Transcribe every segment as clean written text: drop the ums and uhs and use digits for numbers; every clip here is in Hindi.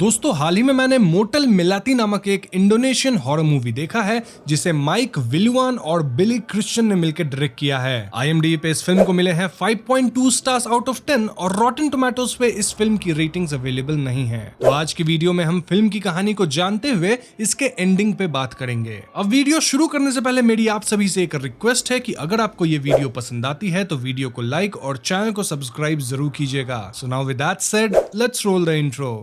दोस्तों हाल ही में मैंने मोटल मेलाती नामक एक इंडोनेशियन हॉरर मूवी देखा है जिसे माइक विलुआन और बिली क्रिश्चियन ने मिलकर डायरेक्ट किया है। IMDb पे इस फिल्म को मिले हैं 5.2 स्टार्स आउट ऑफ 10 और रॉटन टोमेटोज पे इस फिल्म की रेटिंग्स अवेलेबल नहीं है। तो आज की वीडियो में हम फिल्म की कहानी को जानते हुए इसके एंडिंग पे बात करेंगे। अब वीडियो शुरू करने से पहले मेरी आप सभी से एक रिक्वेस्ट है कि अगर आपको ये वीडियो पसंद आती है तो वीडियो को लाइक और चैनल को सब्सक्राइब जरूर कीजिएगा। So now with that said, let's roll the intro.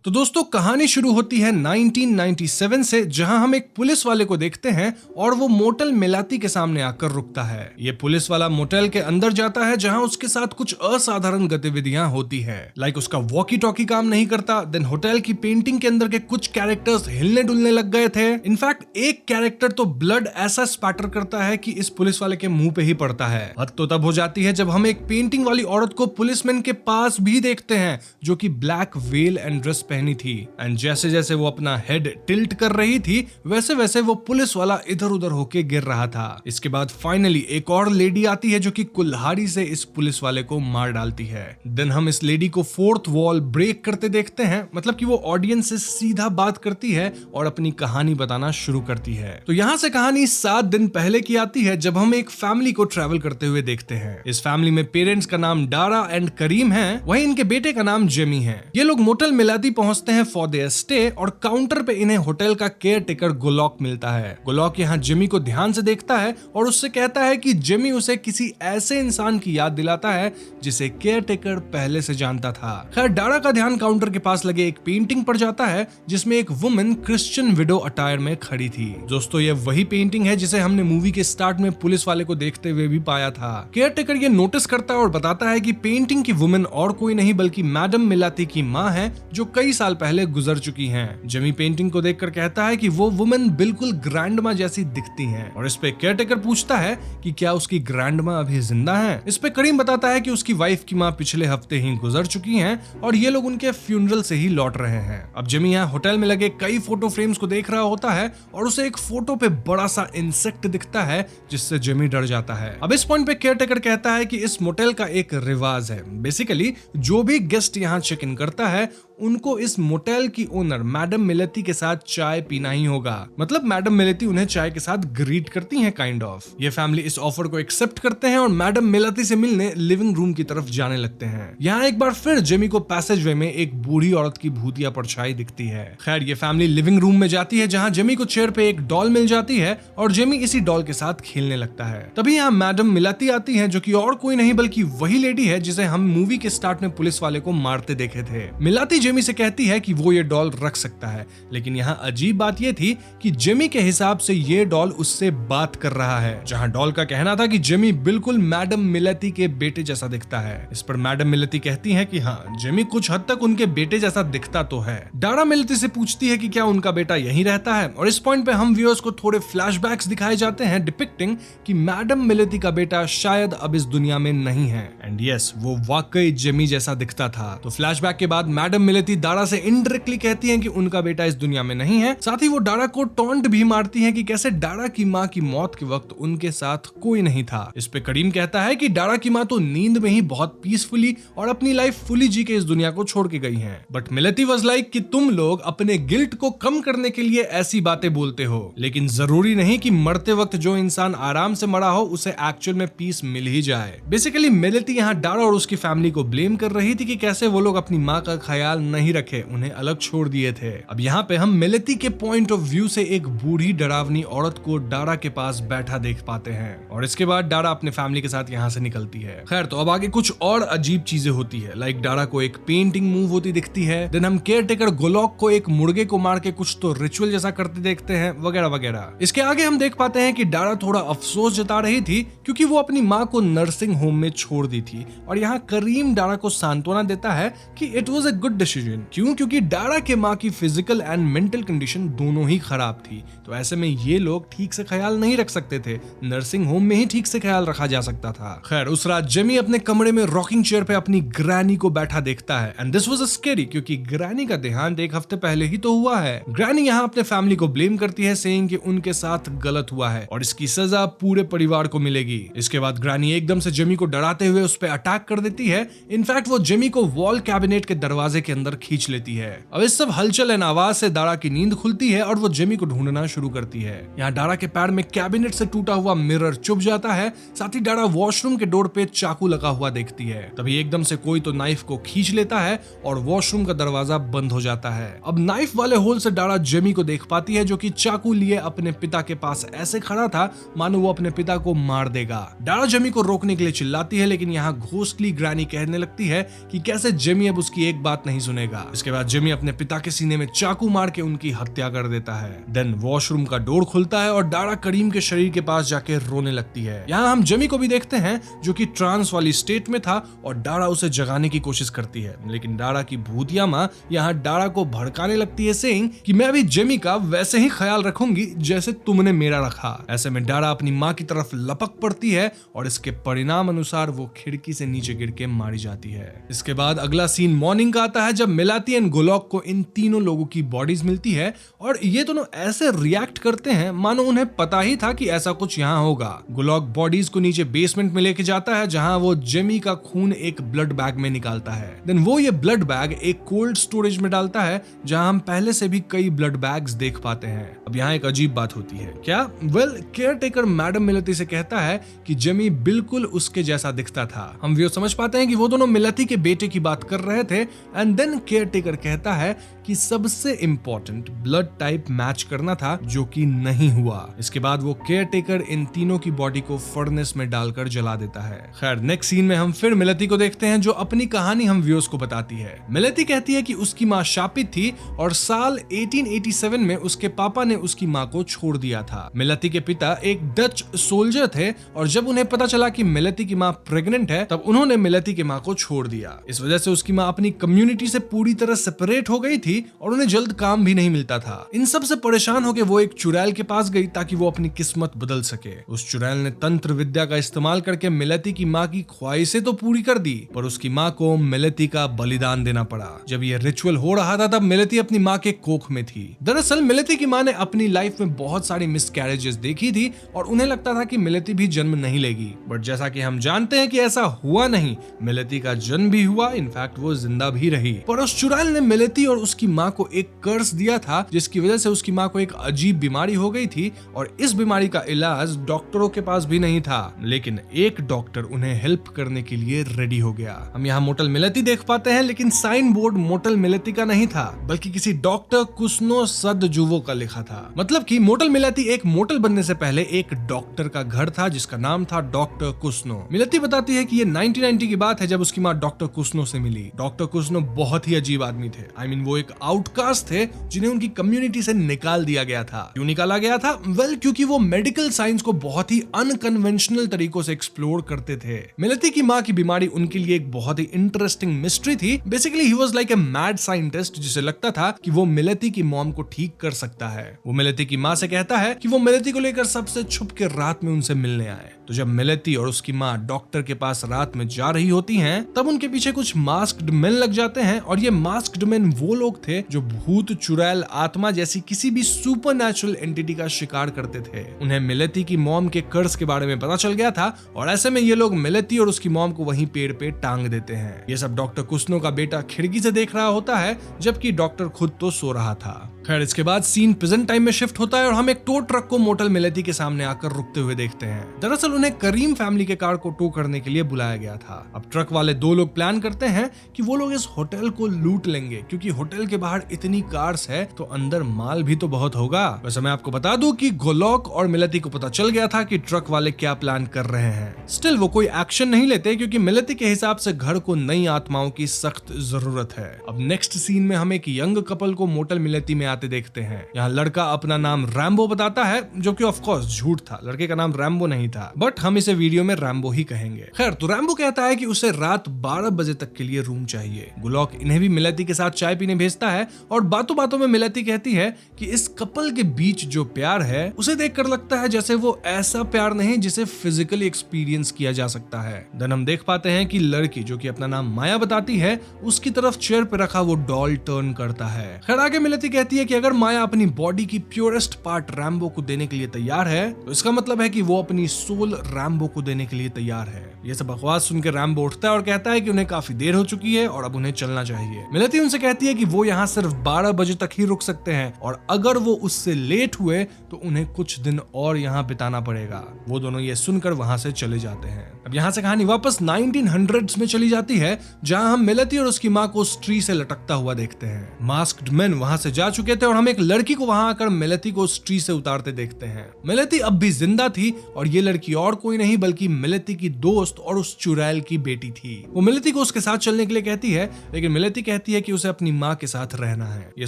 तो दोस्तों कहानी शुरू होती है 1997 से, जहां हम एक पुलिस वाले को देखते हैं और वो मोटल मेलाती के सामने आकर रुकता है। ये पुलिस वाला मोटेल के अंदर जाता है जहां उसके साथ कुछ असाधारण गतिविधियां होती है। लाइक उसका वॉकी टॉकी काम नहीं करता, देन होटल की पेंटिंग के अंदर के कुछ कैरेक्टर्स हिलने डुलने लग गए थे। इनफैक्ट एक कैरेक्टर तो ब्लड ऐसा स्पैटर करता है कि इस पुलिस वाले के मुंह पे ही पड़ता है। हद तो तब हो जाती है जब हम एक पेंटिंग वाली औरत को पुलिसमैन के पास भी देखते हैं जो कि ब्लैक वेल एंड ड्रेस पहनी थी। एंड जैसे जैसे वो अपना हेड टिल्ट कर रही थी वैसे वैसे वो पुलिस वाला इधर उधर होके गिर रहा था। इसके बाद फाइनली एक और लेडी आती है जो कि कुल्हाड़ी से इस पुलिस वाले को मार डालती है। देन हम इस लेडी को फोर्थ वॉल ब्रेक करते देखते हैं, मतलब कि वो ऑडियंस से सीधा बात करती है और अपनी कहानी बताना शुरू करती है। तो यहाँ से कहानी 7 दिन पहले की आती है जब हम एक फैमिली को ट्रैवल करते हुए देखते हैं। इस फैमिली में पेरेंट्स का नाम डारा एंड करीम है, वहीं इनके बेटे का नाम जेमी है। ये लोग मोटल मेलाती पहुंचते हैं फॉर देयर स्टे और काउंटर पे इन्हें होटल का केयर टेकर गोलॉक मिलता है। गोलॉक यहाँ जेमी को ध्यान से देखता है और उससे कहता है कि जेमी उसे किसी ऐसे इंसान की याद दिलाता है जिसे केयर टेकर पहले से जानता था। खैर डारा का ध्यान काउंटर के पास लगे एक पेंटिंग पर जाता है जिसमें एक वुमन क्रिश्चियन विडो अटायर में खड़ी थी। दोस्तों ये वही पेंटिंग है जिसे हमने मूवी के स्टार्ट में पुलिस वाले को देखते हुए भी पाया था। केयर टेकर ये नोटिस करता है और बताता है कि पेंटिंग की वुमन और कोई नहीं बल्कि मैडम मेलाती की माँ है जो कई साल पहले गुजर चुकी हैं। जेमी पेंटिंग को देखकर कहता है कि वो वुमन बिल्कुल ग्रैंडमा जैसी दिखती हैं और इस पे केयरटेकर पूछता है कि क्या उसकी ग्रैंडमा अभी जिंदा हैं। इस पे करीम बताता है कि उसकी वाइफ की माँ पिछले हफ्ते ही गुजर चुकी हैं और ये लोग उनके फ्यूनरल से ही लौट रहे हैं। अब जेमी यहाँ होटल में लगे कई फोटो फ्रेम्स को देख रहा होता है और उसे एक फोटो पे बड़ा सा इंसेक्ट दिखता है जिससे जेमी डर जाता है। अब इस पॉइंट पे केयरटेकर कहता है कि इस मोटेल का एक रिवाज है, बेसिकली जो भी गेस्ट यहाँ चेक इन करता है उनको इस मोटेल की ओनर मैडम मेलाती के साथ चाय पीना ही होगा। मतलब मैडम मेलाती उन्हें चाय के साथ ग्रीट करती हैं काइंड ऑफ। ये फैमिली इस ऑफर को एक्सेप्ट करते हैं और मैडम मेलाती से मिलने लिविंग रूम की तरफ जाने लगते हैं। यहाँ एक बार फिर जेमी को पैसेज वे में एक बूढ़ी औरत की भूतिया परछाई दिखती है। खैर ये फैमिली लिविंग रूम में जाती है जहाँ जेमी को चेयर पे एक डॉल मिल जाती है और जेमी इसी डॉल के साथ खेलने लगता है। तभी यहाँ मैडम मेलाती आती है जो कि और कोई नहीं बल्कि वही लेडी है जिसे हम मूवी के स्टार्ट में पुलिस वाले को मारते देखे थे। मेलाती जेमी से कहती है कि वो ये डॉल रख सकता है, लेकिन यहाँ अजीब बात ये थी कि जेमी के हिसाब से ये डॉल उससे बात कर रहा है, जहाँ डॉल का कहना था कि जेमी बिल्कुल मैडम मेलाती के बेटे जैसा दिखता है। इस पर मैडम मेलाती कहती है कि हाँ जेमी कुछ हद तक उनके बेटे जैसा दिखता तो है। डारा मेलाती से पूछती है कि क्या उनका बेटा यहीं रहता है और इस पॉइंट पे हम व्यूअर्स को थोड़े फ्लैशबैक्स दिखाए जाते हैं डिपिक्टिंग कि मैडम मेलाती का बेटा शायद अब इस दुनिया में नहीं है। एंड यस वो वाकई जेमी जैसा दिखता था। तो फ्लैशबैक के बाद मैडम मेलाती डारा से इनडायरेक्टली कहती हैं कि उनका बेटा इस दुनिया में नहीं है। साथ ही वो डारा को टॉन्ट भी मारती हैं कि कैसे डारा की माँ की मौत के वक्त उनके साथ कोई नहीं था। इस पे करीम कहता है कि डारा की माँ तो नींद में ही बहुत पीसफुली और अपनी लाइफ फुली जी के इस दुनिया को छोड़ के गई हैं। बट मेलाती वाज लाइक कि तुम लोग अपने गिल्ट को कम करने के लिए ऐसी बातें बोलते हो, लेकिन जरूरी नहीं कि मरते वक्त जो इंसान आराम से मरा हो उसे एक्चुअल में पीस मिल ही जाए। बेसिकली मेलाती यहाँ डारा और उसकी फैमिली को ब्लेम कर रही थी कि कैसे वो लोग अपनी माँ का ख्याल नहीं रखे, उन्हें अलग छोड़ दिए थे। अब यहाँ पे हम मेलाती के पॉइंट ऑफ व्यू से एक बूढ़ी डरावनी औरत को डारा के पास बैठा देख पाते हैं और इसके बाद डारा अपने फैमिली के साथ यहाँ से निकलती है। खैर तो अब आगे कुछ और अजीब चीजें होती है। लाइक डारा को एक पेंटिंग मूव होती दिखती है। देन हम केयर टेकर गोलॉक को एक मुर्गे को मार के कुछ तो रिचुअल जैसा करते देखते हैं वगैरह वगैरह। इसके आगे हम देख पाते हैं कि डारा थोड़ा अफसोस जता रही थी क्योंकि वो अपनी माँ को नर्सिंग होम में छोड़ दी थी और यहाँ करीम डारा को सांत्वना देता है कि it was a good decision. क्यों? क्योंकि डारा के माँ की फिजिकल एंड मेंटल कंडीशन दोनों ही खराब थी, तो ऐसे में ये लोग ठीक से ख्याल नहीं रख सकते थे। नर्सिंग होम में ही ठीक से ख्याल रखा जा सकता था। खैर, उस रात जेमी अपने कमरे में रॉकिंग चेयर पे अपनी ग्रैनी को बैठा देखता है एंड दिस वाज स्कैरी, क्योंकि ग्रैनी का देहांत एक हफ्ते पहले ही तो हुआ है। ग्रैनी यहाँ अपने फैमिली को ब्लेम करती है, सेइंग कि उनके साथ गलत हुआ है और इसकी सजा पूरे परिवार को मिलेगी। इसके बाद ग्रैनी एकदम से जेमी को डराते हुए उस पर अटैक कर देती है। इनफैक्ट वो जेमी को वॉल कैबिनेट के दरवाजे के अंदर खींच लेती है। अब इस सब हलचल एंड आवाज से डारा की नींद खुलती है और वो जेमी को ढूंढना शुरू करती है। यहाँ डारा के पैर में कैबिनेट से टूटा हुआ मिरर चुभ जाता है। साथ ही डारा वॉशरूम के डोर पे चाकू लगा हुआ देखती है। तभी एकदम से कोई तो नाइफ को खींच लेता है और वॉशरूम का दरवाजा बंद हो जाता है। अब नाइफ वाले होल से डारा जेमी को देख पाती है, जो कि चाकू लिए अपने पिता के पास ऐसे खड़ा था मानो वो अपने पिता को मार देगा। डारा जेमी को रोकने के लिए चिल्लाती है, लेकिन यहाँ घोस्टली ग्रैनी कहने लगती है कि कैसे जेमी अब उसकी एक बात नहीं सुनेगा। इसके बाद जेमी अपने पिता के सीने में चाकू मार के उनकी हत्या कर देता है। देन वॉशरूम का डोर खुलता है और डारा करीम के शरीर के पास जाके रोने लगती है। यहाँ हम जेमी को भी देखते हैं, जो कि ट्रांस वाली स्टेट में था और डारा उसे जगाने की कोशिश करती है, लेकिन डारा की भूतिया माँ यहाँ डारा को भड़काने लगती है, सेइंग कि मैं भी जेमी का वैसे ही ख्याल रखूंगी जैसे तुमने मेरा रखा। ऐसे में डारा अपनी माँ की तरफ लपक पड़ती है और इसके परिणाम अनुसार वो खिड़की से नीचे गिर के मारी जाती है। इसके बाद अगला सीन मॉर्निंग का आता है, जब मेलाती एंड गोलोक को इन तीनों लोगों की बॉडीज मिलती है और ये दोनों ऐसे रिएक्ट करते हैं मानो उन्हें पता ही था कि ऐसा कुछ यहाँ होगा। गोलोक बॉडीज को नीचे बेसमेंट में लेके जाता है, जहाँ वो जेमी का खून एक ब्लड बैग में निकालता है। देन वो ये ब्लड बैग एक कोल्ड स्टोरेज में डालता है, जहाँ हम पहले से भी कई ब्लड बैग्स देख पाते हैं। अब यहाँ एक अजीब बात होती है। क्या? वेल, केयर टेकर मैडम मेलाती से कहता है कि जेमी बिल्कुल उसके जैसा दिखता था। हम वो समझ पाते हैं कि वो दोनों मेलाती के बेटे की बात कर रहे थे। एंड देन केयर टेकर कहता है कि सबसे इंपॉर्टेंट ब्लड टाइप मैच करना था, जो कि नहीं हुआ। इसके बाद वो केयर टेकर इन तीनों की बॉडी को फर्नेस में डालकर जला देता है। खैर, नेक्स्ट सीन में हम फिर मेलाती को देखते हैं, जो अपनी कहानी हम व्यूअर्स को बताती है। मेलाती कहती है कि उसकी माँ शापित थी और साल 1887 में उसके पापा ने उसकी माँ को छोड़ दिया था। मेलाती के पिता एक डच सोल्जर थे और जब उन्हें पता चला कि मेलाती की माँ प्रेग्नेंट है, तब उन्होंने मेलाती की माँ को छोड़ दिया। इस वजह से उसकी माँ अपनी कम्युनिटी से पूरी तरह सेपरेट हो गई थी और उन्हें जल्द काम भी नहीं मिलता था। इन सब से परेशान होकर वो एक चुड़ैल के पास गई ताकि वो अपनी किस्मत बदल सके। उस चुड़ैल ने तंत्र विद्या का इस्तेमाल करके मेलाती की माँ की ख्वाहिशें तो पूरी कर दी, पर उसकी माँ को मेलाती का बलिदान देना पड़ा। जब ये रिचुअल हो रहा था तब मेलाती अपनी माँ के कोख में थी। दरअसल मेलाती की माँ ने अपनी लाइफ में बहुत सारी मिसकैरेजेस देखी थी और उन्हें लगता था कि मेलाती भी जन्म नहीं लेगी, बट जैसा कि हम जानते हैं कि ऐसा हुआ नहीं। मेलाती का जन्म भी हुआ, इनफैक्ट वो जिंदा भी रही। पर उस चुड़ैल ने मेलाती और उसकी माँ को एक कर्स दिया था, जिसकी वजह से उसकी माँ को एक अजीब बीमारी हो गई थी और इस बीमारी का इलाज डॉक्टरों के पास भी नहीं था, लेकिन एक डॉक्टर उन्हें हेल्प करने के लिए रेडी हो गया। हम यहाँ मोटल मेलाती देख पाते हैं, लेकिन साइन बोर्ड मोटल मेलाती का नहीं था, बल्कि किसी डॉक्टर कुस्नो सदजुवो का लिखा था। मतलब कि मोटल मेलाती एक मोटल बनने से पहले एक डॉक्टर का घर था जिसका नाम था डॉक्टर कुस्नो। मेलाती बताती है कि ये 1990 की बात है जब उसकी माँ डॉक्टर कुस्नो से मिली। डॉक्टर कुस्नो बहुत ही अजीब आदमी थे। I mean, वो एक आउटकास्ट थे जिन्हें उनकी कम्युनिटी से निकाल दिया गया था। क्यों निकाला गया था? वेल, क्योंकि वो मेडिकल साइंस को बहुत ही अनकन्वेंशनल तरीकों से एक्सप्लोर करते थे। मेलाती की माँ की बीमारी उनके लिए एक बहुत ही इंटरेस्टिंग मिस्ट्री थी। Basically he was like a mad scientist, जिसे लगता था कि वो मेलाती की मॉम को ठीक कर सकता है। वो मेलाती की माँ से कहता है कि वो मेलाती को लेकर सबसे छुप के रात में उनसे मिलने आए। तो जब मेलाती और उसकी माँ डॉक्टर के पास रात में जा रही होती हैं, तब उनके पीछे कुछ मास्क्ड मेन लग जाते हैं और ये मास्क्ड मेन वो लोग थे जो भूत, चुड़ैल, आत्मा जैसी किसी भी सुपरनैचुरल एंटिटी का शिकार करते थे। उन्हें मेलाती की मॉम के कर्ज के बारे में पता चल गया था और ऐसे में ये लोग मेलाती और उसकी मॉम को वहीं पेड़ पे टांग देते हैं। ये सब डॉक्टर कुस्नो का बेटा खिड़की से देख रहा होता है, जबकि डॉक्टर खुद तो सो रहा था। खैर, इसके बाद सीन प्रेजेंट टाइम में शिफ्ट होता है और हम एक टो ट्रक को मोटल मेलाती के सामने आकर रुकते हुए देखते हैं। दरअसल उन्हें करीम फैमिली के कार को टो करने के लिए बुलाया गया था। अब ट्रक वाले दो लोग प्लान करते हैं कि वो लोग इस होटल को लूट लेंगे, क्योंकि होटल के बाहर इतनी कार्स है तो अंदर माल भी तो बहुत होगा। वैसे मैं आपको बता दूं कि गोलोक और मेलाती को पता चल गया था कि ट्रक वाले क्या प्लान कर रहे हैं। स्टिल वो कोई एक्शन नहीं लेते, क्योंकि मेलाती के हिसाब से घर को नई आत्माओं की सख्त जरूरत है। अब नेक्स्ट सीन में हम एक यंग कपल को मोटल मेलाती में जाते देखते हैं। यहाँ लड़का अपना नाम रैम्बो बताता है, जो कि ऑफ कोर्स झूठ था, लड़के का नाम रैम्बो नहीं था, बट हम इसे वीडियो में रैम्बो ही कहेंगे। खैर, तो रैम्बो कहता है कि उसे रात 12 बजे तक के लिए रूम चाहिए। गुलॉक इन्हें भी मिलेती के साथ चाय पीने भेजता है और बातों बातों में मिलेती कहती है कि इस कपल के बीच जो प्यार है उसे देखकर लगता है जैसे वो ऐसा प्यार नहीं जिसे फिजिकली एक्सपीरियंस किया जा सकता है। देन हम देख पाते हैं कि लड़की, जो कि अपना नाम माया बताती है, उसकी तरफ चेयर पे रखा वो डॉल टर्न करता है। खैर, आगे मिलेती कहती है कि अगर माया अपनी बॉडी की प्योरेस्ट पार्ट रैम्बो को देने के लिए तैयार है तो इसका मतलब है कि वो अपनी सोल रैम्बो को देने के लिए तैयार है। ये सब बकवास सुनकर रैम्बो उठता है और कहता है कि उन्हें काफी देर हो चुकी है और अब उन्हें चलना चाहिए। मिलेती उनसे कहती है कि वो यहाँ सिर्फ 12 बजे तक ही रुक सकते हैं और अगर वो उससे लेट हुए तो उन्हें कुछ दिन और यहाँ बिताना पड़ेगा। वो दोनों ये सुनकर वहां से चले जाते हैं। अब यहाँ से कहानी वापस 1900s में चली जाती है, जहां हम मिलेती और उसकी माँ को उस ट्री से लटकता हुआ देखते हैं। मास्क्ड मैन वहां से जा चुके थे और हम एक लड़की को वहां आकर मिलेती को उस ट्री से उतारते देखते हैं। मिलेती अब भी जिंदा थी और ये लड़की और कोई नहीं बल्कि मिलेती की दोस्त और उस चुड़ैल की बेटी थी। वो मिलेती को उसके साथ चलने के लिए कहती है, लेकिन मिलेती कहती है कि उसे अपनी माँ के साथ रहना है। ये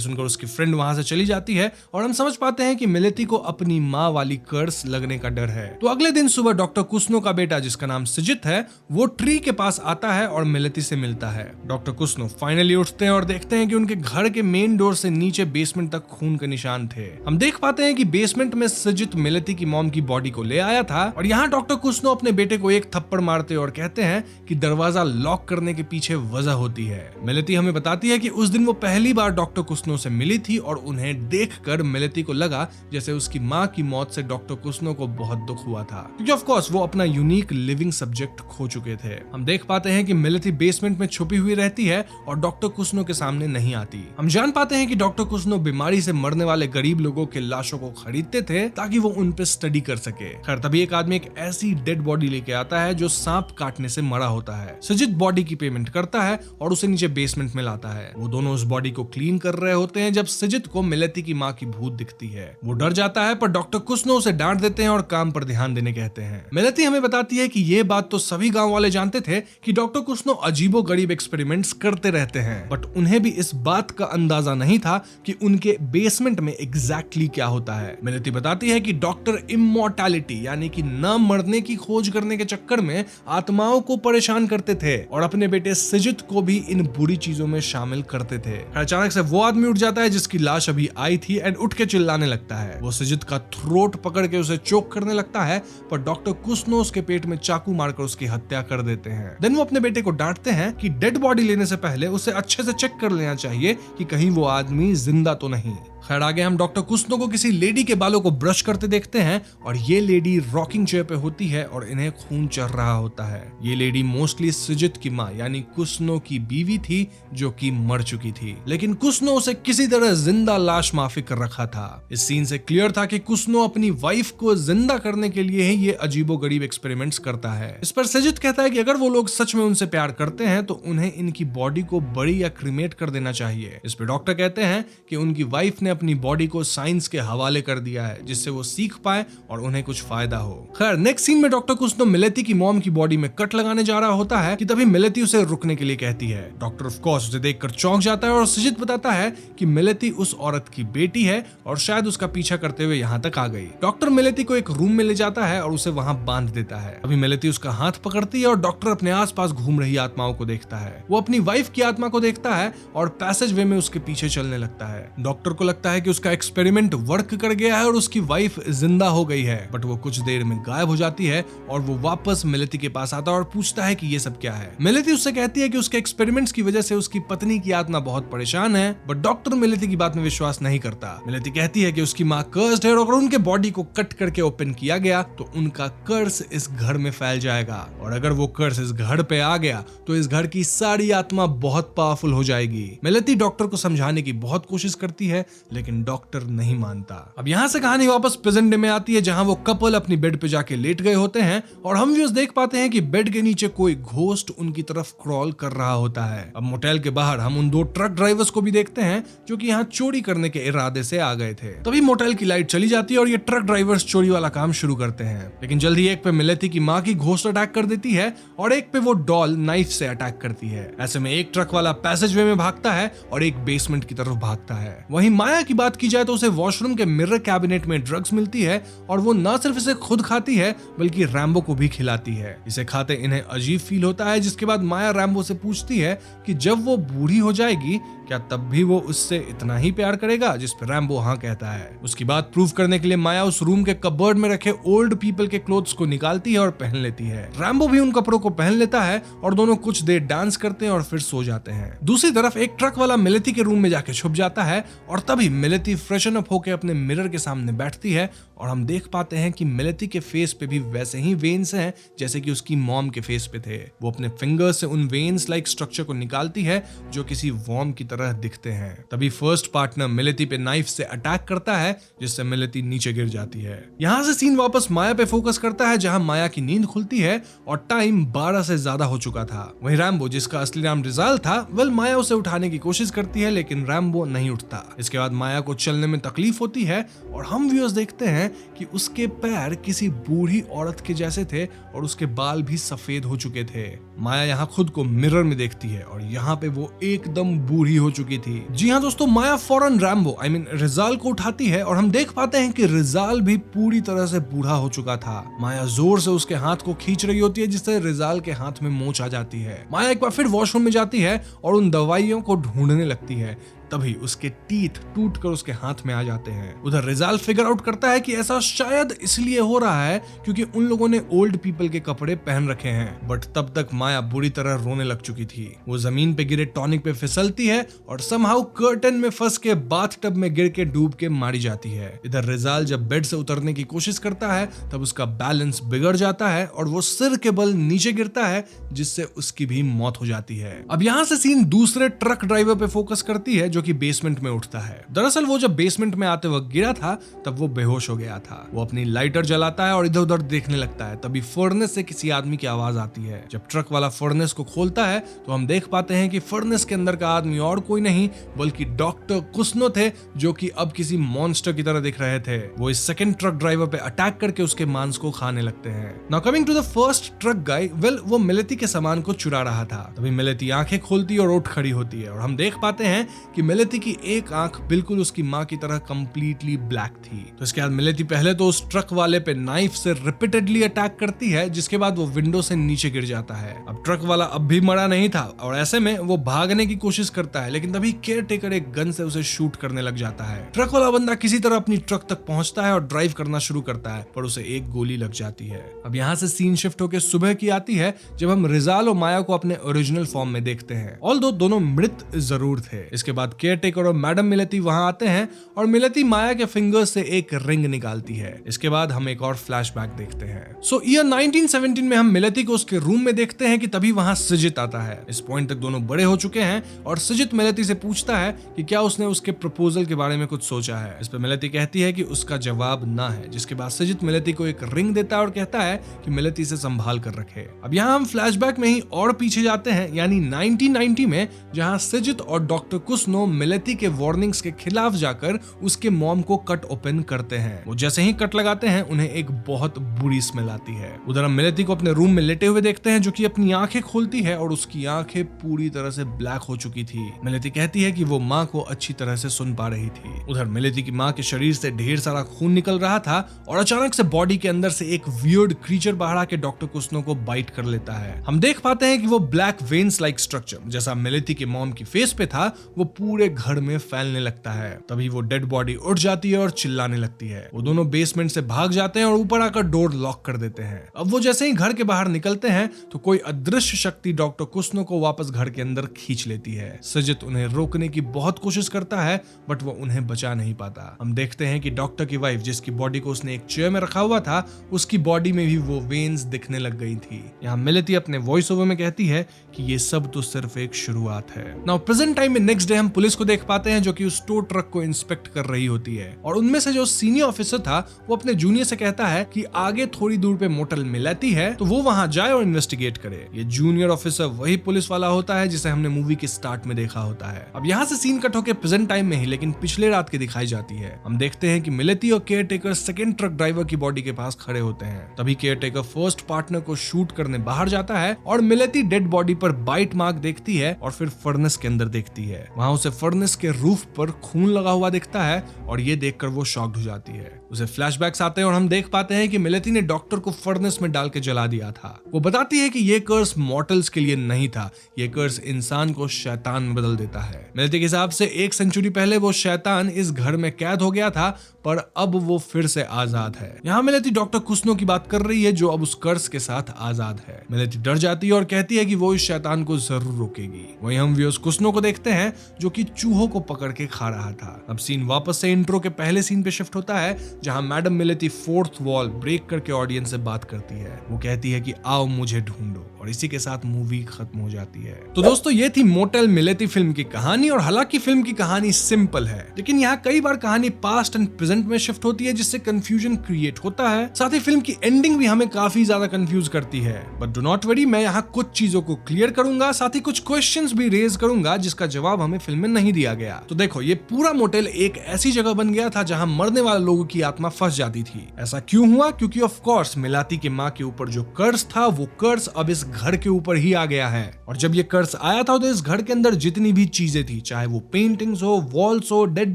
सुनकर उसकी फ्रेंड वहां से चली जाती है और हम समझ पाते हैं कि मिलेती को अपनी माँ वाली कर्स लगने का डर है। तो अगले दिन सुबह डॉक्टर कुस्नो का बेटा, जिसका नाम सजित है, वो ट्री के पास आता है और मिलेती से मिलता है। डॉक्टर कुस्नो फाइनली उठते हैं और देखते हैं कि उनके घर के मेन डोर से नीचे बेसमेंट तक खून के निशान थे। हम देख पाते हैं कि बेसमेंट में सजित मिलेती की मॉम की बॉडी को ले आया था और यहाँ डॉक्टर कुस्नो अपने बेटे को एक थप्पड़ मारते और कहते हैं कि दरवाजा लॉक करने के पीछे वजह होती है। मिलेती हमें बताती है कि उस दिन वो पहली बार डॉक्टर कुस्नो से मिली थी और उन्हें देखकर मिलेती को लगा जैसे उसकी माँ की मौत से डॉक्टर कुस्नो को बहुत दुख हुआ था, क्योंकि ऑफ कोर्स वो अपना यूनिक लिविंग सब्जेक्ट खो चुके थे। हम देख पाते हैं कि मिलेती बेसमेंट में छुपी हुई रहती है और डॉक्टर कुस्नो के सामने नहीं आती। हम जान पाते हैं कि डॉक्टर कुस्नो बीमारी से मरने वाले गरीब लोगों के लाशों को खरीदते थे ताकि वो उन पे स्टडी कर सके। खैर, तभी एक आदमी एक ऐसी डेड बॉडी लेके आता है जो सांप काटने से मरा होता है। सजित बॉडी की पेमेंट करता है और उसे नीचे बेसमेंट में लाता है। वो दोनों उस बॉडी को क्लीन कर रहे होते हैं जब सजित को मिलेती की माँ की भूत दिखती है। वो डर जाता है पर डॉक्टर कुस्नो उसे डांट देते हैं और काम पर ध्यान देने कहते हैं। मिलेती हमें बताती है कि ये बात तो सभी गांव वाले जानते थे कि डॉक्टर कुस्नो अजीबो गरीब एक्सपेरिमेंट्स करते रहते हैं, बट उन्हें भी इस बात का अंदाजा नहीं था कि उनके बेसमेंट में एग्जैक्टली क्या होता है। मिलेती बताती है कि डॉक्टर इमॉर्टैलिटी यानी कि न मरने की खोज करने के चक्कर में आत्माओं को परेशान करते थे और अपने बेटे सजित को भी इन बुरी चीजों में शामिल करते थे। अचानक से वो आदमी उठ जाता है जिसकी लाश अभी आई थी एंड उठ के चिल्लाने लगता है। वो सजित का थ्रोट पकड़ के उसे चोक करने लगता है पर डॉक्टर कुस्नो उसके पेट में चाकू मारकर उसकी हत्या कर देते हैं। देन वो अपने बेटे को डांटते हैं कि डेड बॉडी लेने से पहले उसे अच्छे से चेक कर लेना चाहिए कि कहीं वो आदमी जिंदा तो नहीं। खैर, आगे हम डॉक्टर कुस्नो को किसी लेडी के बालों को ब्रश करते देखते हैं और ये लेडी रॉकिंग चेयर पे होती है और इन्हें खून चढ़ रहा होता है। ये लेडी मोस्टली सजित की माँ यानी कुस्नो की बीवी थी जो कि मर चुकी थी, लेकिन कुस्नो उसे किसी तरह जिंदा लाश माफी कर रखा था। इस सीन से क्लियर था कि कुस्नो अपनी वाइफ को जिंदा करने के लिए ही ये अजीबो गरीब एक्सपेरिमेंट्स करता है। इस पर सजित कहता है कि अगर वो लोग सच में उनसे प्यार करते हैं तो उन्हें इनकी बॉडी को बड़ी या क्रीमेट कर देना चाहिए। इस पर डॉक्टर कहते हैं कि उनकी वाइफ ने अपनी बॉडी को साइंस के हवाले कर दिया है जिससे वो सीख पाए और उन्हें कुछ फायदा हो। खैर, नेक्स्ट सीन में डॉक्टर कुस्नो मिलेती की मॉम की बॉडी में कट लगाने जा रहा होता है कि तभी मिलेती उसे रुकने के लिए कहती है। डॉक्टर ऑफ कोर्स उसे देखकर चौंक जाता है और सजित बताता है कि मिलेती उस औरत की बेटी है और शायद उसका पीछा करते हुए यहाँ तक आ गई। डॉक्टर मिलेती को एक रूम में ले जाता है और उसे वहाँ बांध देता है। अभी मिलेती उसका हाथ पकड़ती है और डॉक्टर अपने आसपास घूम रही आत्माओं को देखता है। वो अपनी वाइफ की आत्मा को देखता है और पैसेज वे में उसके पीछे चलने लगता है। डॉक्टर को लगता है कि उसका एक्सपेरिमेंट वर्क कर गया है और उसकी वाइफ जिंदा हो गई है, बट वो कुछ देर में गायब हो जाती है और वो वापस मिलेती के पास आता है और पूछता है कि ये सब क्या है। मिलेती उससे कहती है कि उसके एक्सपेरिमेंट्स की वजह से उसकी पत्नी की आत्मा बहुत परेशान है, बट डॉक्टर मिलेती की बात में विश्वास नहीं करता। मिलेती कहती है कि उसकी माँ कर्स्ड है और अगर उनके बॉडी को कट करके ओपन किया गया तो उनका कर्स इस घर में फैल जाएगा और अगर वो कर्स इस घर पे आ गया तो इस घर की सारी आत्मा बहुत पावरफुल हो जाएगी। मिलेती डॉक्टर को समझाने की बहुत कोशिश करती है लेकिन डॉक्टर नहीं मानता। अब यहाँ से कहानी वापस प्रेजेंट डे में आती है जहाँ वो कपल अपनी बेड पे जाके लेट गए होते हैं और हम व्यूअर्स देख पाते हैं कि बेड के नीचे कोई घोस्ट उनकी तरफ क्रॉल कर रहा होता है। अब मोटेल के बाहर हम उन दो ट्रक ड्राइवर्स को भी देखते हैं जो कि यहाँ चोरी करने के इरादे से आ गए थे। तभी मोटेल की लाइट चली जाती है और ये ट्रक ड्राइवर्स चोरी वाला काम शुरू करते हैं, लेकिन जल्द ही एक पे मिलेती की माँ की घोस्ट अटैक कर देती है और एक पे वो डॉल नाइफ से अटैक करती है। ऐसे में एक ट्रक वाला पैसेज वे में भागता है और एक बेसमेंट की तरफ भागता है। वहीं माया की बात की जाए तो उसे वॉशरूम के मिरर कैबिनेट में ड्रग्स मिलती है और वो न सिर्फ इसे खुद खाती है बल्कि रैम्बो को भी खिलाती है। इसे खाते इन्हें अजीब फील होता है, जिसके बाद माया रैम्बो से पूछती है कि जब वो बूढ़ी हो जाएगी क्या तब भी वो उससे इतना ही प्यार करेगा, जिस पर रैम्बो हाँ कहता है। उसकी बात प्रूव करने के लिए माया उस रूम के कबर्ड में रखे ओल्ड पीपल के क्लोथ्स को निकालती है और पहन लेती है। रैम्बो भी उन कपड़ों को पहन लेता है और दोनों कुछ देर डांस करते हैं और फिर सो जाते हैं। दूसरी तरफ एक ट्रक वाला मिलेती के रूम में जाके छुप जाता है और तभी मिलेती फ्रेशन अप होकर अपने मिरर के सामने बैठती है और हम देख पाते हैं कि मिलेती के फेस पे भी वैसे ही वेन्स हैं जैसे कि उसकी मॉम के फेस पे थे। वो अपने फिंगर्स से उन वेन्स लाइक स्ट्रक्चर को निकालती है जो किसी वॉर्म की तरह दिखते हैं। तभी फर्स्ट पार्टनर मिलेती पे नाइफ से अटैक करता है जिससे मिलेती नीचे गिर जाती है। यहाँ से सीन वापस माया पे फोकस करता है जहाँ माया की नींद खुलती है और टाइम 12 से ज्यादा हो चुका था। वहीं रैम्बो, जिसका असली नाम रिजाल था, माया उसे उठाने की कोशिश करती है लेकिन रैम्बो नहीं उठता। इसके बाद माया को चलने में तकलीफ होती है और हम व्यूअर्स देखते हैं कि उसके पैर किसी बूढ़ी औरत के जैसे थे और उसके बाल भी सफेद हो चुके थे। माया यहाँ खुद को मिरर में देखती है और यहाँ पे वो एकदम बूढ़ी हो चुकी थी। जी हाँ दोस्तों, माया फौरन रैम्बो रिजाल को उठाती है और हम देख पाते हैं कि रिजाल भी पूरी तरह से बूढ़ा हो चुका था। माया जोर से उसके हाथ को खींच रही होती है जिससे रिजाल के हाथ में मोच आ जाती है। माया एक बार फिर वॉशरूम में जाती है और उन दवाइयों को ढूंढने लगती है। तभी उसके टीथ टूटकर उसके हाथ में आ जाते हैं। उधर रिजाल फिगर आउट करता है कि ऐसा शायद इसलिए हो रहा है क्योंकि उन लोगों ने ओल्ड पीपल के कपड़े पहन रखे हैं। बट तब तक माया बुरी तरह रोने लग चुकी थी। वो जमीन पे गिरे टॉनिक पे फिसलती है और समहाउ कर्टन में फंस के बाथटब में गिर के डूब के मारी जाती है। इधर रिजाल जब बेड से उतरने की कोशिश करता है तब उसका बैलेंस बिगड़ जाता है और वो सिर के बल नीचे गिरता है जिससे उसकी भी मौत हो जाती है। अब यहाँ से सीन दूसरे ट्रक ड्राइवर पे फोकस करती है जो कि बेसमेंट में उठता है। दरअसल वो जब बेसमेंट में आते वक्त गिरा था तब वो बेहोश हो गया था। वो अपनी लाइटर जलाता है और इधर उधर देखने लगता है। तभी फर्नेस से किसी आदमी की आवाज आती है। जब ट्रक वाला फर्नेस को खोलता है तो हम देख पाते हैं कि फर्नेस के अंदर का आदमी और कोई नहीं बल्कि डॉक्टर कुस्नो थे जो कि अब किसी मॉन्स्टर की तरह दिख रहे थे। वो इस सेकंड ट्रक ड्राइवर पे अटैक करके उसके मांस को खाने लगते हैं। Now coming to the first truck guy, वो मिलेती के सामान को चुरा रहा था। तभी मिलेती आंखें खोलती और उठ खड़ी होती है और हम देख पाते हैं कि मिलेती की एक आंख बिल्कुल उसकी मां की तरह कंप्लीटली ब्लैक थी। तो इसके बाद मिलेती पहले तो उस ट्रक वाले पे नाइफ से रिपीटेडली अटैक करती है जिसके बाद वो विंडो से नीचे गिर जाता है। अब ट्रक वाला अब भी मरा नहीं था और ऐसे में वो भागने की कोशिश करता है लेकिन तभी केयर टेकर एक गन से उसे शूट करने लग जाता है। ट्रक वाला बंदा किसी तरह अपनी ट्रक तक पहुंचता है और ड्राइव करना शुरू करता है पर उसे एक गोली लग जाती है। अब यहाँ से सीन शिफ्ट होकर सुबह की आती है जब हम रिजाल और माया को अपने ओरिजिनल फॉर्म में देखते हैं। ऑल्दो दोनों मृत जरूर थे। इसके बाद केयर टेकर और मैडम मिलेती वहां आते हैं और मिलेती माया के फिंगर्स से एक रिंग निकालती है। इसके बाद हम एक और फ्लैशबैक देखते हैं। सो ईयर 1917 में हम मिलेती को उसके रूम में देखते हैं कि तभी वहां सिजित आता है। इस पॉइंट तक दोनों बड़े हो चुके हैं और सिजित मिलेती से पूछता है कि क्या उसने उसके प्रपोजल के बारे में कुछ सोचा है। इस पर मिलेती कहती है कि उसका जवाब ना है, जिसके बाद सिजित मिलेती को एक रिंग देता है और कहता है कि मिलेती से संभाल कर रखे। अब यहाँ हम फ्लैशबैक में ही और पीछे जाते हैं यानी 1990 में, जहाँ सिजित और डॉक्टर कुस्नो मिलेती के वार्निंग्स के खिलाफ जाकर उसके मॉम को कट ओपन करते हैं। वो जैसे ही कट लगाते हैं उन्हें एक बहुत बुरी स्मेल आती है। उधर हम मिलेती को अपने रूम में लेटे हुए देखते हैं जो कि अपनी आंखें खोलती है और उसकी आंखें पूरी तरह से ब्लैक हो चुकी थी। मिलेती कहती है कि वो माँ को अच्छी तरह से सुन पा रही थी। उधर मिलेती की माँ के शरीर से ढेर सारा खून निकल रहा था और अचानक से बॉडी के अंदर से एक वियर्ड क्रीचर बाहर आके डॉक्टर कुस्नो को बाइट कर लेता है। हम देख पाते हैं कि वो ब्लैक वेन्स लाइक स्ट्रक्चर जैसा मिलेती के मॉम की फेस पे था वो पूरे घर में फैलने लगता है। तभी वो डेड बॉडी उठ जाती है और चिल्लाने लगती है। वो दोनों बेसमेंट से भाग जाते हैं और ऊपर आकर डोर लॉक कर देते हैं। अब वो जैसे ही घर के बाहर निकलते हैं तो कोई अदृश्य शक्ति डॉक्टर कुस्नो को वापस घर के अंदर खींच लेती है। सजित उन्हें रोकने की बहुत कोशिश करता है बट वो उन्हें बचा नहीं पाता। हम देखते हैं कि डॉक्टर की वाइफ जिसकी बॉडी को उसने एक चेयर में रखा हुआ था उसकी बॉडी में भी वो वेन्स दिखने लग गई थी। यहाँ मिलेती अपने वॉइस ओवर में कहती है कि ये सब तो सिर्फ एक शुरुआत है। नाउ प्रेजेंट टाइम में नेक्स्ट डे हम पुलिस को देख पाते हैं जो कि उस टो ट्रक को इंस्पेक्ट कर रही होती है और उनमें से जो सीनियर ऑफिसर था वो अपने जूनियर से कहता है कि आगे थोड़ी दूर पे मोटल मिलेती है तो वो वहां जाए और इन्वेस्टिगेट करे। ये जूनियर ऑफिसर वही पुलिस वाला होता है जिसे हमने मूवी के स्टार्ट में देखा होता है। अब यहाँ से सीन कट होकर प्रेजेंट टाइम में ही लेकिन पिछले रात की दिखाई जाती है। हम देखते हैं कि मिलेती और care taker second truck driver की बॉडी के पास खड़े होते हैं। तभी केयर टेकर फर्स्ट पार्टनर को शूट करने बाहर जाता है और मिलेती डेड बॉडी पर बाइट मार्क देखती है और फिर फर्नेस के अंदर देखती है। वहां उसे फर्नेस के रूफ पर खून लगा हुआ दिखता है और ये देखकर वो शॉक्ड हो जाती है। उसे फ्लैशबैक्स आते हैं और हम देख पाते हैं कि मेलेती ने डॉक्टर को फर्नेस में डाल के जला दिया था। वो बताती है कि ये कर्स मॉर्टल्स के लिए नहीं था, ये कर्स इंसान को शैतान में बदल देता है। मेलेती के हिसाब से 1 सेंचुरी पहले वो शैतान इस घर में कैद हो गया था, पर अब वो फिर से आजाद है। यहाँ मेलेती डॉक्टर कुस्नो की बात कर रही है जो अब उस कर्स के साथ आजाद है। मेलेती डर जाती है और कहती है कि वो इस शैतान को जरूर रोकेगी। वहीं हम व्यूअर्स कुस्नो को देखते हैं जो कि चूहों को पकड़ के खा रहा था। अब सीन वापस से इंट्रो के पहले सीन पे शिफ्ट होता है जहां मैडम मेलेती 4th वॉल ब्रेक करके ऑडियंस से बात करती है। वो कहती है कि आओ मुझे ढूंढो, और इसी के साथ मूवी खत्म हो जाती है। तो दोस्तों ये थी मोटेल मेलेती फिल्म की कहानी, और हालांकि फिल्म की कहानी सिंपल है, लेकिन यहाँ कई बार कहानी पास्ट एंड प्रेजेंट में शिफ्ट होती है जिससे कंफ्यूजन क्रिएट होता है। साथ ही फिल्म की एंडिंग भी हमें काफी ज्यादा कंफ्यूज करती है। बट डू नॉट वरी, मैं यहाँ कुछ चीजों को क्लियर करूंगा, साथ ही कुछ क्वेश्चंस भी रेज करूंगा जिसका जवाब हमें फिल्म में नहीं दिया गया। तो देखो, ये पूरा मोटेल एक ऐसी जगह बन गया था जहां मरने वाले लोगों की आत्मा फंस जाती थी। ऐसा क्यों हुआ? क्योंकि ऑफ कोर्स मेलाती की माँ के ऊपर जो कर्स था वो कर्स अब इस घर के ऊपर ही आ गया है। और जब ये कर्स आया था तो इस घर के अंदर जितनी भी चीजें थी, चाहे वो पेंटिंग्स हो, वॉल्स हो, डेड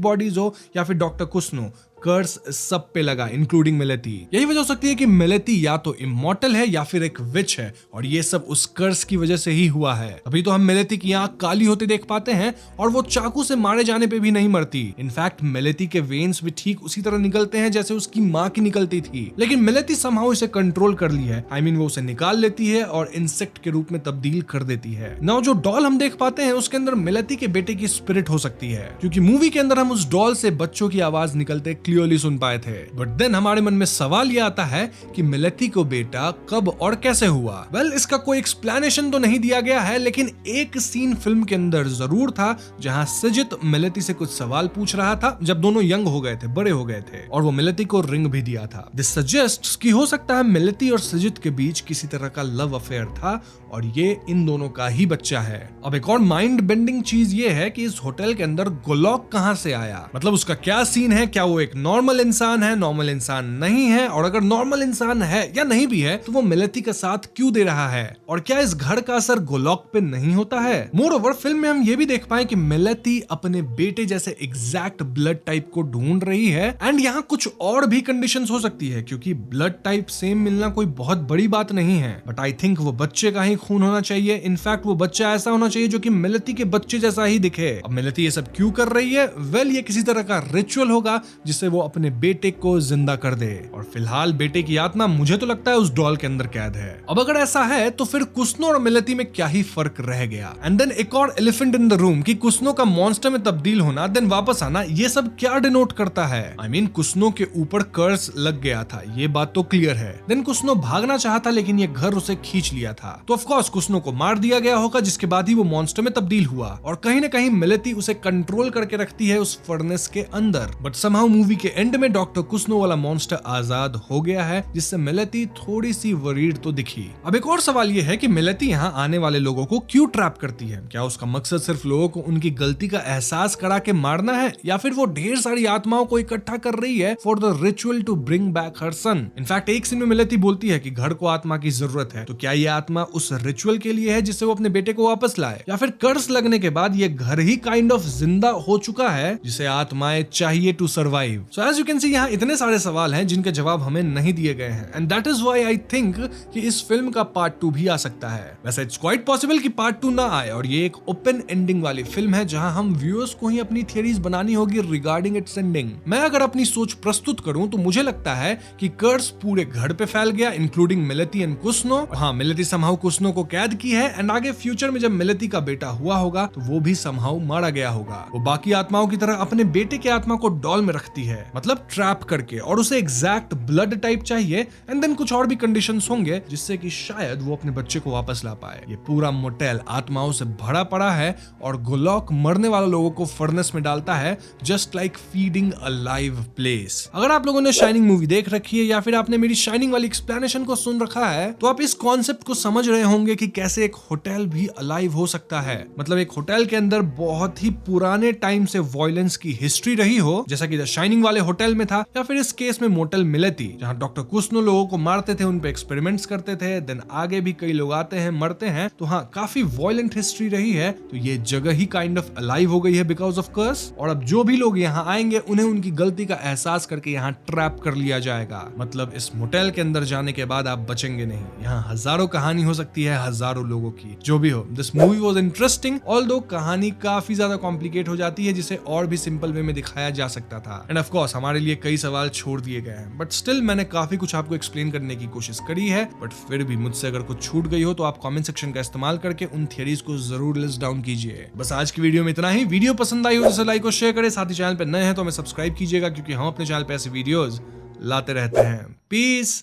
बॉडीज हो या फिर डॉक्टर कुस्नो, कर्स सब पे लगा, इंक्लूडिंग मेलेती। यही वजह हो सकती है कि मेलेती या तो इमॉर्टल है या फिर एक विच है, और ये सब उस कर्स की वजह से ही हुआ है। अभी तो हम मेलेती की आंख काली होते देख पाते हैं और वो चाकू से मारे जाने पे भी नहीं मरती। इनफैक्ट मेलेती के वेन्स भी ठीक उसी तरह निकलते हैं जैसे उसकी माँ की निकलती थी, लेकिन मेलेती समहाउ इसे कंट्रोल कर ली है। I mean, वो उसे निकाल लेती है और इंसेक्ट के रूप में तब्दील कर देती है। नाउ जो डॉल हम देख पाते हैं उसके अंदर मेलेती के बेटे की स्पिरिट हो सकती है, क्योंकि मूवी के अंदर हम उस डॉल से बच्चों की आवाज निकलते क्लियरली सुन पाए थे। बट देन हमारे मन में सवाल यह आता है कि मेलेती को बेटा कब और कैसे हुआ? वेल, इसका कोई एक्सप्लेनेशन तो नहीं दिया गया है, लेकिन एक सीन फिल्म के अंदर जरूर था जहां सजित मेलेती से कुछ सवाल पूछ रहा था जब दोनों यंग हो गए थे, बड़े हो गए थे, और वो मेलेती को रिंग भी दिया था। दिस सजेस्ट्स कि हो सकता है मेलेती और सजित के बीच किसी तरह का लव अफेयर था और ये इन दोनों का ही बच्चा है। अब एक और माइंड बेंडिंग चीज ये है कि इस होटल के अंदर गोलॉक कहां से आया? मतलब उसका क्या सीन है? क्या वो एक नॉर्मल इंसान है, नॉर्मल इंसान नहीं है? और अगर नॉर्मल इंसान है या नहीं भी है तो वो मेलेती का साथ क्यों दे रहा है? और क्या इस घर का असर गोलॉक पे नहीं होता है? मोरओवर फिल्म में हम ये भी देख पाए कि मेलेती अपने बेटे जैसे एग्जैक्ट ब्लड टाइप को ढूंढ रही है, एंड यहाँ कुछ और भी कंडीशंस हो सकती है, क्योंकि ब्लड टाइप सेम मिलना कोई बहुत बड़ी बात नहीं है। बट आई थिंक वो बच्चे का ही खून होना चाहिए। इनफैक्ट वो बच्चा ऐसा होना चाहिए जो कि मेलेती के बच्चे जैसा ही दिखे। अब मेलेती ये सब क्यों कर रही है? वेल, ये किसी तरह का रिचुअल होगा जिससे वो अपने बेटे को जिंदा कर दे, और फिलहाल बेटे की आत्मा मुझे तो लगता है उस डॉल के अंदर कैद है। अब अगर ऐसा है तो फिर कुस्नो और मेलेती में क्या ही फर्क रह गया? एंड देन एक और एलिफेंट इन द रूम कि कुस्नो का मॉन्स्टर में तब्दील होना देन वापस आना, ये सब क्या डिनोट करता है? आई मीन, कुस्नो के ऊपर कर्स लग गया था, ये बात तो क्लियर है। देन कुस्नो भागना चाहता लेकिन ये घर उसे खींच लिया था, तो ऑफ कोर्स कुस्नो को मार दिया गया होगा, जिसके बाद ही वो मॉन्स्टर में तब्दील हुआ, और कहीं ना कहीं मेलेती उसे कंट्रोल करके रखती है उस फर्नेस के अंदर। बट समहाउ मूवी के एंड में डॉक्टर कुस्नो वाला मॉन्स्टर आजाद हो गया है, जिससे मेलेती थोड़ी सी वरीड तो दिखी। अब एक और सवाल ये है कि मेलेती यहाँ आने वाले लोगों को क्यों ट्रैप करती है? क्या उसका मकसद सिर्फ लोगों को उनकी गलती का एहसास करा के मारना है, या फिर वो ढेर सारी आत्माओं को इकट्ठा कर रही है for the ritual to bring back her son? In fact एक सीन में मेलेती बोलती है कि घर को आत्मा की जरूरत है, तो क्या ये आत्मा उस रिचुअल के लिए है जिससे वो अपने बेटे को वापस लाए, या फिर कर्स लगने के बाद ये घर ही काइंड ऑफ जिंदा हो चुका है जिसे आत्माएं चाहिए to survive? So as you can see यहाँ इतने सारे सवाल हैं जिनके जवाब हमें नहीं दिए गए हैं, and that is why I think कि इस फिल्म का पार्ट 2 भी आ सकता है। वैसे इट्स क्वाइट पॉसिबल कि पार्ट 2 ना आए, और ये एक ओपन एंडिंग वाली फिल्म है जहां हम व्यूअर्स को ही अपनी थियरीज बनानी होगी रिगार्डिंग इट्स एंडिंग। मैं अगर अपनी सोच प्रस्तुत करूं तो मुझे लगता है कि कर्स पूरे घर पे फैल गया, इंक्लूडिंग मेलेती एंड कुस्नो। हाँ, मेलेती समहाउ कुस्नो को कैद की है, एंड आगे फ्यूचर में जब मेलेती का बेटा हुआ होगा तो वो भी समहाउ मारा गया होगा। वो बाकी आत्माओं की तरह अपने बेटे की आत्मा को डॉल में रखती है, मतलब ट्रैप करके, और उसे एग्जैक्ट ब्लड टाइप चाहिए, एंड देन कुछ और भी कंडीशंस होंगे जिससे कि शायद वो अपने बच्चे को वापस ला पाए। ये पूरा मोटेल आत्माओं से भरा पड़ा है, और गोलॉक मरने वाले लोगों को फर्नेस में डालता है, just like feeding a live place. अगर आप लोगों ने शाइनिंग मूवी देख रखी है या फिर आपने मेरी शाइनिंग वाली एक्सप्लेनेशन को सुन रखा है, तो आप इस कॉन्सेप्ट को समझ रहे होंगे कि कैसे एक होटल भी अलाइव हो सकता है। मतलब एक होटल के अंदर बहुत ही पुराने टाइम से वायलेंस की हिस्ट्री रही हो, जैसा कि द शाइनिंग वाले होटल में था या फिर इस केस में मोटल मिलेती, जहां डॉक्टर कुस्नो लोगों को मारते थे, उन पे एक्सपेरिमेंट्स करते थे, देन आगे भी कई लोग आते हैं, मरते हैं। तो हाँ, काफी वायलेंट हिस्ट्री रही है। तो ये जगह ही काइंड ऑफ अलाइव हो गई है बिकॉज ऑफ कर्स। और अब जो भी लोग यहाँ आएंगे उन्हें उनकी गलती का एहसास करके यहाँ ट्रैप कर लिया जाएगा। मतलब इस मोटेल के अंदर जाने के बाद आप बचेंगे नहीं। यहाँ हजारों कहानी हो सकती है, हजारों लोगों की। जो भी हो, this movie was interesting, although कहानी काफी ज्यादा कॉम्प्लिकेट हो जाती है, जिसे और भी सिंपल वे में दिखाया जा सकता था। एंड ऑफ कोर्स हमारे लिए कई सवाल छोड़ दिए गए हैं, बट स्टिल मैंने काफी कुछ आपको एक्सप्लेन करने की कोशिश करी है। बट फिर भी मुझसे अगर कुछ छूट गई हो तो आप कमेंट सेक्शन का इस्तेमाल करके उन थियरीज को जरूर लिस्ट डाउन कीजिए। बस आज की वीडियो में इतना ही। वीडियो पसंद आई हो तो लाइक और शेयर करें, साथ ही चैनल पर नए हैं तो हमें सब्सक्राइब कीजिएगा, क्योंकि हम अपने चैनल पे ऐसे वीडियोस लाते रहते हैं। पीस।